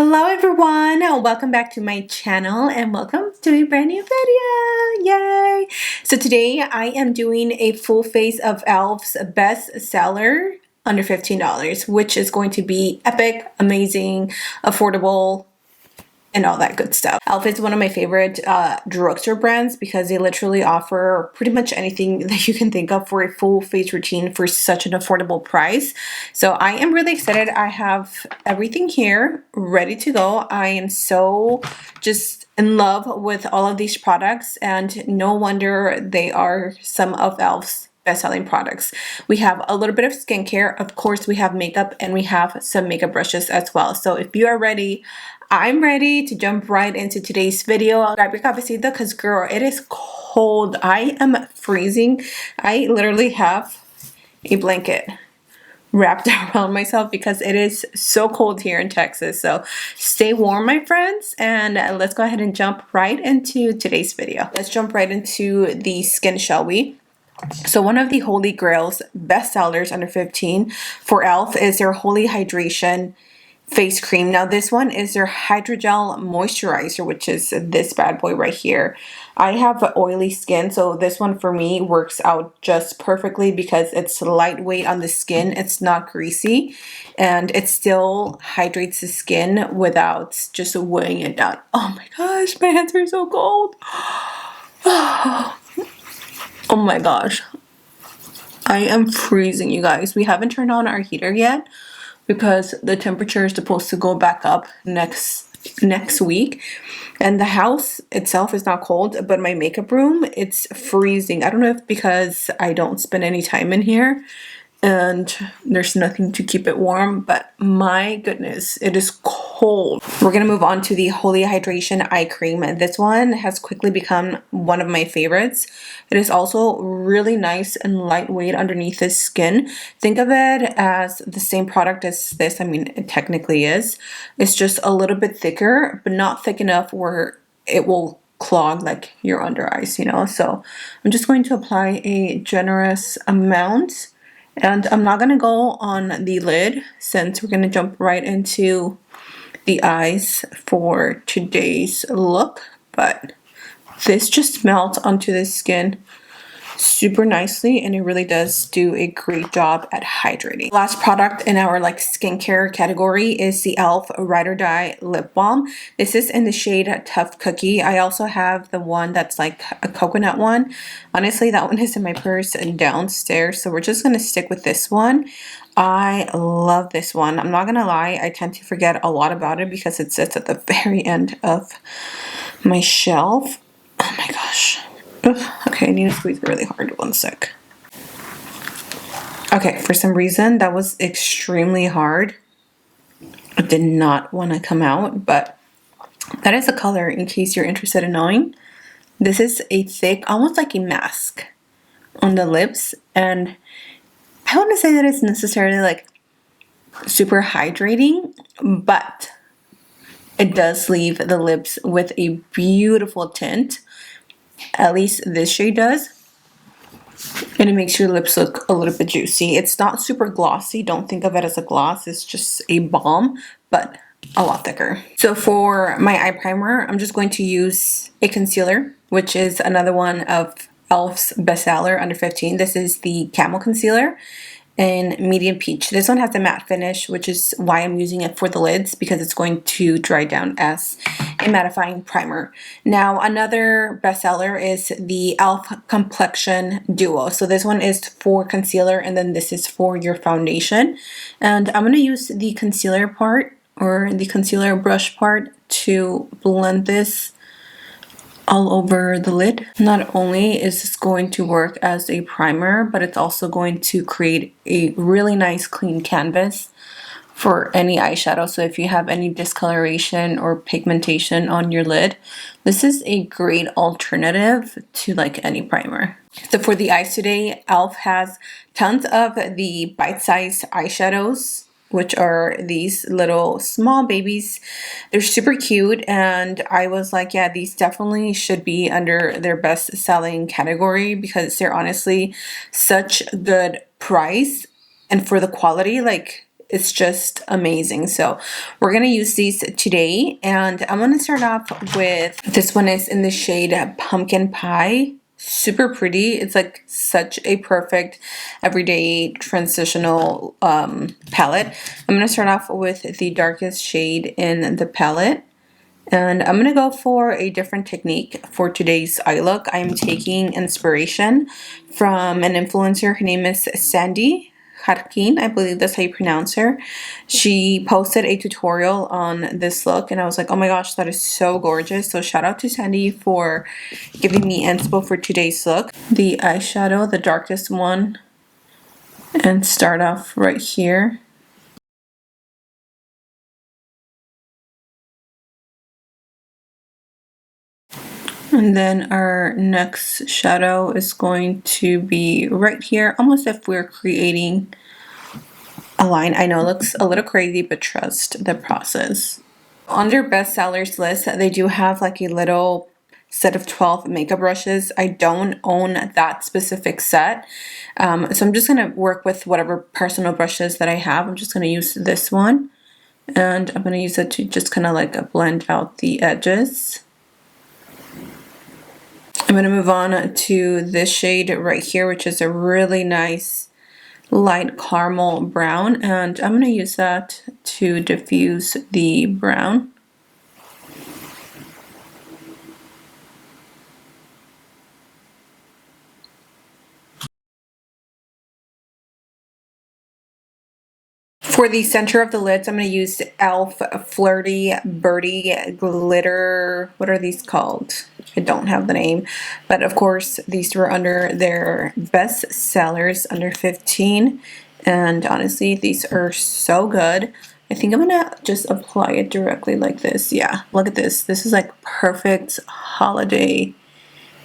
Hello everyone, welcome back to my channel and welcome to a brand new video. Yay! So today I am doing a full face of e.l.f.'s best seller under $15, which is going to be epic, amazing, affordable, and all that good stuff. e.l.f. is one of my favorite drugstore brands because they literally offer pretty much anything that you can think of for a full face routine for such an affordable price. So I am really excited. I have everything here ready to go. I am so just in love with all of these products, and no wonder they are some of e.l.f.'s best-selling products. We have a little bit of skincare, of course we have makeup, and we have some makeup brushes as well. So if you are ready, I'm ready to jump right into today's video. Grab your cafecito because girl, it is cold. I am freezing. I literally have a blanket wrapped around myself because it is so cold here in Texas. So stay warm, my friends, and let's go ahead and jump right into today's video. Let's jump right into the skin, shall we? So one of the Holy Grails best sellers under 15 for e.l.f. is their Holy Hydration face cream. Now this one is their hydrogel moisturizer, which is this bad boy right here. I have oily skin, so this one for me works out just perfectly because it's lightweight on the skin, it's not greasy, and it still hydrates the skin without just weighing it down. Oh my gosh, my hands are so cold. Oh my gosh, I am freezing, you guys. We haven't turned on our heater yet because the temperature is supposed to go back up next week, and the house itself is not cold, but my makeup room, it's freezing. I don't know if because I don't spend any time in here and there's nothing to keep it warm, but my goodness, it is cold. We're gonna move on to the Holy Hydration eye cream, and this one has quickly become one of my favorites. It is also really nice and lightweight underneath the skin. Think of it as the same product as this. I mean, it technically is. It's just a little bit thicker, but not thick enough where it will clog like your under eyes, you know. So I'm just going to apply a generous amount. And I'm not going to go on the lid since we're going to jump right into the eyes for today's look. But this just melts onto the skin super nicely, and it really does do a great job at hydrating. Last product in our skincare category is the e.l.f. Ride or Die lip balm. This is in the shade Tough Cookie. I also have the one that's like a coconut one. Honestly, that one is in my purse and downstairs, so we're just gonna stick with this one. I love this one. I'm not gonna lie, I tend to forget a lot about it because it sits at the very end of my shelf. Oh my gosh. Okay, I need to squeeze really hard. One sec. Okay, for some reason that was extremely hard. It did not want to come out, but that is the color in case you're interested in knowing. This is a thick, almost like a mask on the lips, and I want to say that it's necessarily like super hydrating, but it does leave the lips with a beautiful tint. At least this shade does. And it makes your lips look a little bit juicy. It's not super glossy. Don't think of it as a gloss. It's just a balm, but a lot thicker. So for my eye primer, I'm just going to use a concealer, which is another one of e.l.f.'s bestseller under 15. This is the Camel Concealer in medium peach. This one has a matte finish, which is why I'm using it for the lids, because it's going to dry down as a mattifying primer. Now another bestseller is the e.l.f. Complexion Duo. So this one is for concealer, and then this is for your foundation. And I'm going to use the concealer part, or the concealer brush part, to blend this all over the lid. Not only is this going to work as a primer, but it's also going to create a really nice clean canvas for any eyeshadow. So if you have any discoloration or pigmentation on your lid, this is a great alternative to like any primer. So for the eyes today, e.l.f. has tons of the bite-sized eyeshadows, which are these little small babies. They're super cute, and I was like, yeah, these definitely should be under their best selling category because they're honestly such good price, and for the quality, like it's just amazing. So we're gonna use these today, and I'm gonna start off with this one. Is in the shade Pumpkin Pie. Super pretty. It's like such a perfect everyday transitional palette. I'm gonna start off with the darkest shade in the palette. And I'm going to go for a different technique for today's eye look. I'm taking inspiration from an influencer. Her name is Sandy Harkin. I believe that's how you pronounce her. She posted a tutorial on this look, and I was like, oh my gosh, that is so gorgeous. So shout out to Sandy for giving me inspo for today's look. The eyeshadow, the darkest one, and start off right here. And then our next shadow is going to be right here, almost if we're creating a line. I know it looks a little crazy, but trust the process. On their bestsellers list, they do have like a little set of 12 makeup brushes. I don't own that specific set. So I'm just going to work with whatever personal brushes that I have. I'm just going to use this one. And I'm going to use it to just kind of like blend out the edges. I'm going to move on to this shade right here, which is a really nice light caramel brown, and I'm going to use that to diffuse the brown. For the center of the lids, I'm going to use E.l.f. Flirty Birdie Glitter. What are these called? I don't have the name. But of course, these were under their best sellers, under 15. And honestly, these are so good. I think I'm going to just apply it directly like this. Yeah, look at this. This is like perfect holiday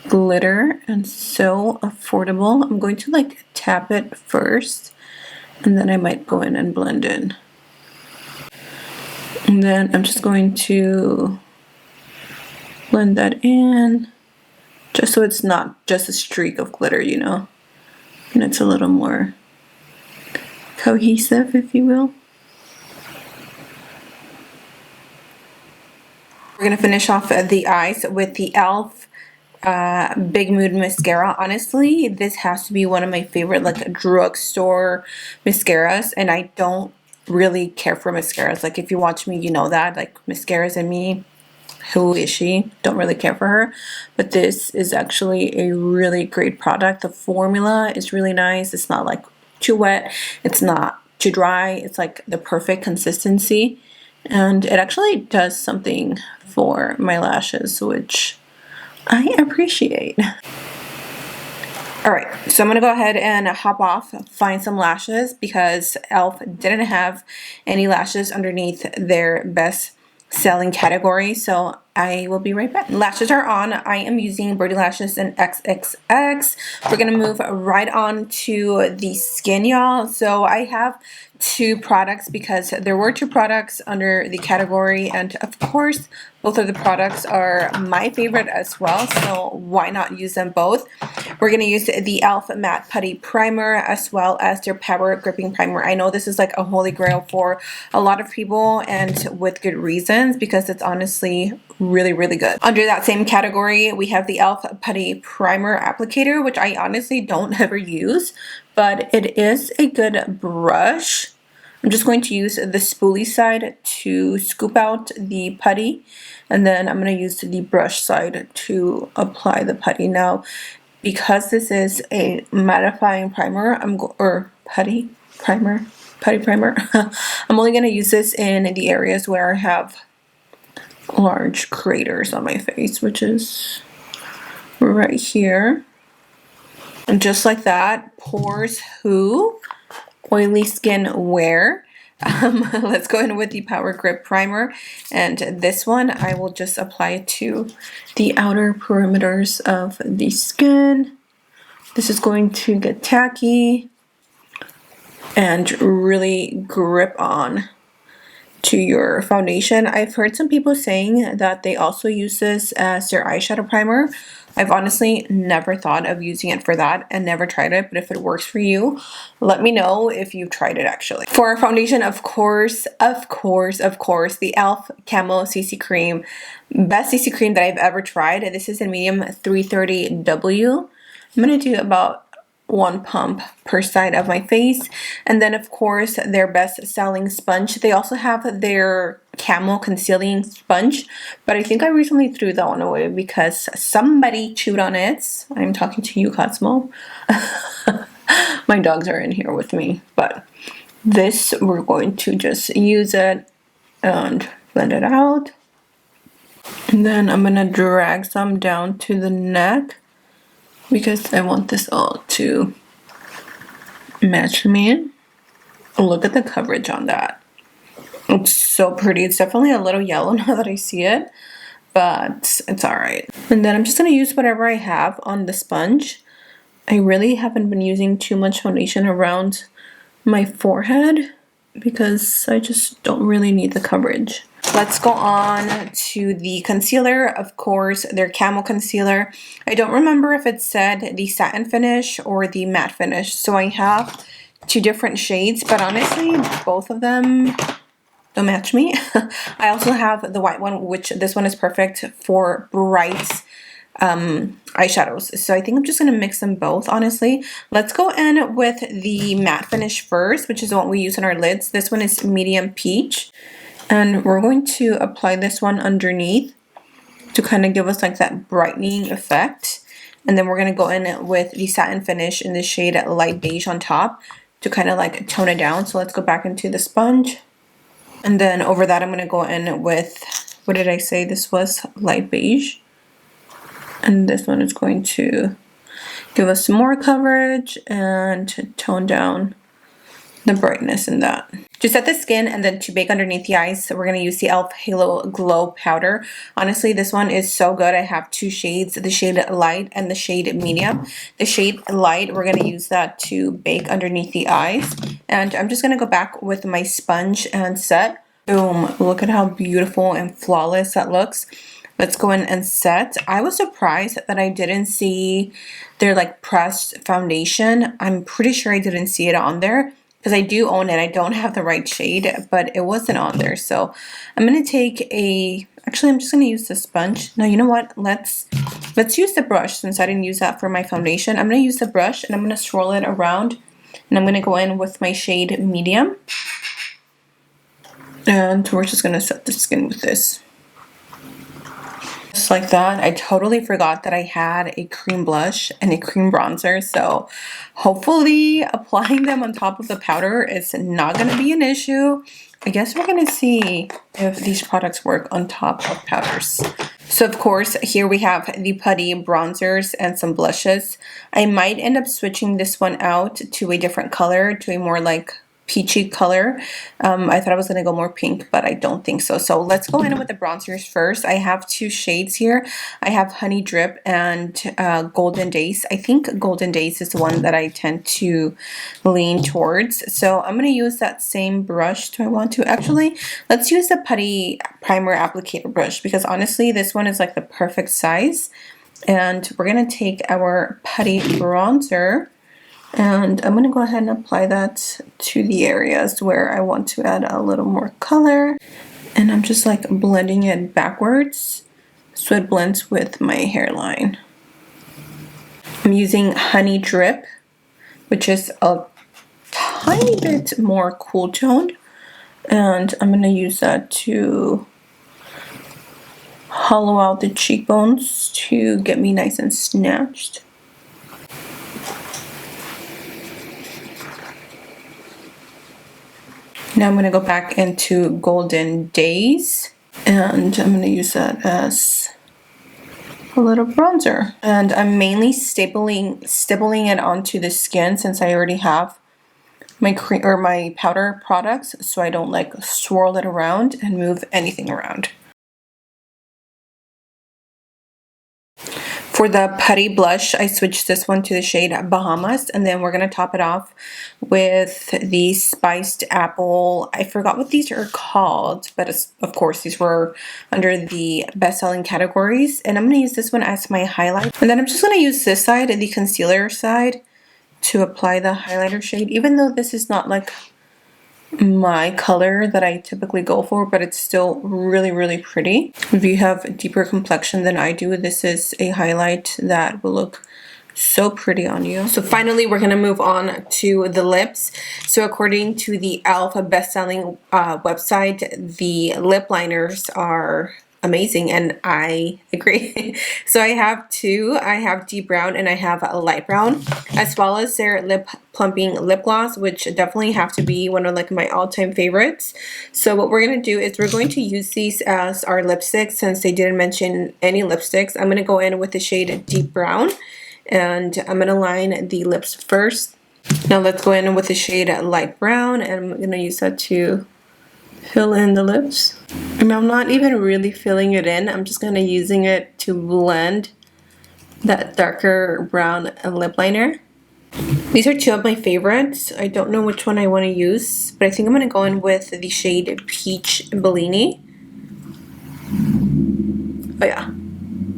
glitter and so affordable. I'm going to like tap it first. And then I might go in and blend in. And then I'm just going to blend that in, just so it's not just a streak of glitter, you know, and it's a little more cohesive, if you will. We're going to finish off the eyes with the E.l.f. Big Mood mascara. Honestly, this has to be one of my favorite like drugstore mascaras, and I don't really care for mascaras. Like if you watch me, you know that, like mascaras and me, who is she? Don't really care for her. But this is actually a really great product. The formula is really nice. It's not like too wet, it's not too dry, it's like the perfect consistency, and it actually does something for my lashes, which I appreciate. Alright, so I'm going to go ahead and hop off, find some lashes, because E.l.f. didn't have any lashes underneath their best selling category, so I will be right back. Lashes are on. I am using Birdie Lashes in XXX. We're going to move right on to the skin, y'all. So I have two products because there were two products under the category, and of course both of the products are my favorite as well, so why not use them both. We're going to use the E.l.f. Matte Putty Primer as well as their Power Gripping Primer. I know this is like a holy grail for a lot of people, and with good reasons, because it's honestly really good. Under that same category, we have the E.l.f. Putty Primer Applicator, which I honestly don't ever use, but it is a good brush. I'm just going to use the spoolie side to scoop out the putty, and then I'm going to use the brush side to apply the putty. Now, because this is a mattifying primer, putty primer, I'm only going to use this in the areas where I have large craters on my face, which is right here. And just like that, pores who, oily skin wear. Let's go in with the Power Grip Primer, and this one I will just apply to the outer perimeters of the skin. This is going to get tacky and really grip on to your foundation. I've heard some people saying that they also use this as their eyeshadow primer. I've honestly never thought of using it for that and never tried it, but if it works for you, let me know if you've tried it actually. For our foundation, of course, the e.l.f. Camo CC Cream. Best CC cream that I've ever tried. This is in medium 330W. I'm going to do about 1 pump per side of my face. And then of course their best selling sponge. They also have their Camo concealing sponge, but I think I recently threw that one away because somebody chewed on it. I'm talking to you, Cosmo. My dogs are in here with me, but this, we're going to just use it and blend it out. And then I'm gonna drag some down to the neck because I want this all to match me. Look at the coverage on that. It's so pretty. It's definitely a little yellow now that I see it, but it's alright. And then I'm just gonna use whatever I have on the sponge. I really haven't been using too much foundation around my forehead because I just don't really need the coverage. Let's go on to the concealer. Of course, their Camo concealer. I don't remember if it said the satin finish or the matte finish. So I have 2 different shades, but honestly, both of them don't match me. I also have the white one, which this one is perfect for bright eyeshadows. So I think I'm just going to mix them both, honestly. Let's go in with the matte finish first, which is what we use on our lids. This one is medium peach. And we're going to apply this one underneath to kind of give us like that brightening effect. And then we're going to go in with the satin finish in the shade light beige on top to kind of like tone it down. So let's go back into the sponge. And then over that, I'm going to go in with, what did I say? This was light beige. And this one is going to give us some more coverage and tone down the brightness in that. To set the skin and then to bake underneath the eyes, so we're going to use the e.l.f. Halo Glow Powder. Honestly, this one is so good. I have 2 shades, the shade light and the shade medium. The shade light, we're going to use that to bake underneath the eyes. And I'm just going to go back with my sponge and set. Boom, look at how beautiful and flawless that looks. Let's go in and set. I was surprised that I didn't see their like pressed foundation. I'm pretty sure I didn't see it on there because I do own it. I don't have the right shade, but it wasn't on there. So I'm going to take actually I'm just going to use the sponge. Now, you know what? Let's use the brush since I didn't use that for my foundation. I'm going to use the brush and I'm going to swirl it around and I'm going to go in with my shade medium. And we're just going to set the skin with this. Just like that. I totally forgot that I had a cream blush and a cream bronzer, so hopefully applying them on top of the powder is not going to be an issue. I guess we're going to see if these products work on top of powders. So of course, here we have the putty bronzers and some blushes. I might end up switching this one out to a different color, to a more like peachy color. I thought I was going to go more pink, but I don't think so. So let's go in with the bronzers first. I have 2 shades here. I have Honey Drip and Golden Days. I think Golden Days is the one that I tend to lean towards. So I'm going to use that same brush. Do I want to? Actually, let's use the putty primer applicator brush because honestly, this one is like the perfect size. And we're going to take our putty bronzer and I'm going to go ahead and apply that to the areas where I want to add a little more color. And I'm just like blending it backwards so it blends with my hairline. I'm using Honey Drip, which is a tiny bit more cool toned. And I'm going to use that to hollow out the cheekbones to get me nice and snatched. Now I'm going to go back into Golden Days and I'm going to use that as a little bronzer. And I'm mainly stippling it onto the skin since I already have my cream or my powder products, so I don't like swirl it around and move anything around. For the putty blush, I switched this one to the shade Bahamas, and then we're going to top it off with the spiced apple. I forgot what these are called, but of course these were under the best-selling categories. And I'm going to use this one as my highlight. And then I'm just going to use this side, the concealer side, to apply the highlighter shade, even though this is not like my color that I typically go for, but it's still really, really pretty. If you have a deeper complexion than I do, this is a highlight that will look so pretty on you. So finally, we're gonna move on to the lips. So according to the E.l.f. best-selling website, the lip liners are amazing, and I agree. So I have two. I have deep brown and I have a light brown, as well as their lip plumping lip gloss, which definitely have to be one of like my all-time favorites. So what we're gonna do is we're going to use these as our lipsticks. Since they didn't mention any lipsticks, I'm gonna go in with the shade deep brown, and I'm gonna line the lips first. Now let's go in with the shade light brown, and I'm gonna use that to fill in the lips. And I'm not even really filling it in. I'm just kind of using it to blend that darker brown lip liner. These are two of my favorites. I don't know which one I want to use, but I think I'm going to go in with the shade Peach Bellini. Oh yeah.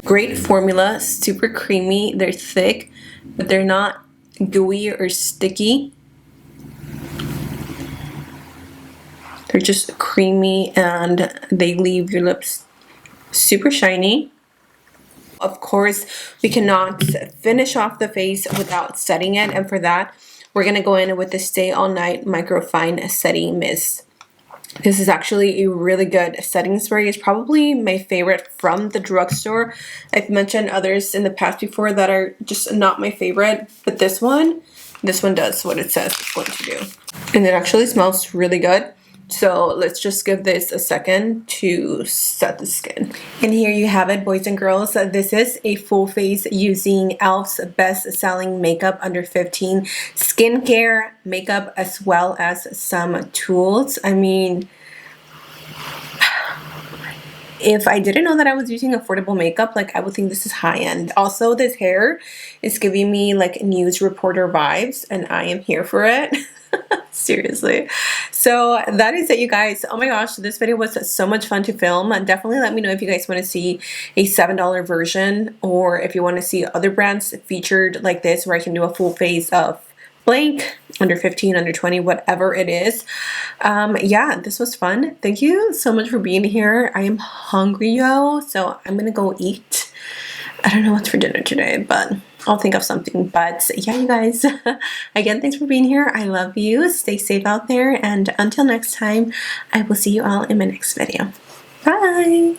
Great formula, super creamy. They're thick, but they're not gooey or sticky. They're just creamy and they leave your lips super shiny. Of course, we cannot finish off the face without setting it, and for that, we're going to go in with the Stay All Night Microfine Setting Mist. This is actually a really good setting spray. It's probably my favorite from the drugstore. I've mentioned others in the past before that are just not my favorite, but this one does what it says it's going to do. And it actually smells really good. So let's just give this a second to set the skin. And here you have it, boys and girls. This is a full face using E.l.f.'s best-selling makeup under 15 skincare makeup, as well as some tools. I mean, if I didn't know that I was using affordable makeup, like I would think this is high-end. Also, this hair is giving me like news reporter vibes, and I am here for it. Seriously. So that is it, you guys. Oh my gosh, this video was so much fun to film. Definitely let me know if you guys want to see a $7 version, or if you want to see other brands featured like this where I can do a full face of blank, under 15, under 20, whatever it is. Yeah, this was fun. Thank you so much for being here. I am hungry, yo, so I'm gonna go eat. I don't know what's for dinner today, but I'll think of something. But yeah, you guys, again, thanks for being here. I love you. Stay safe out there. And until next time, I will see you all in my next video. Bye.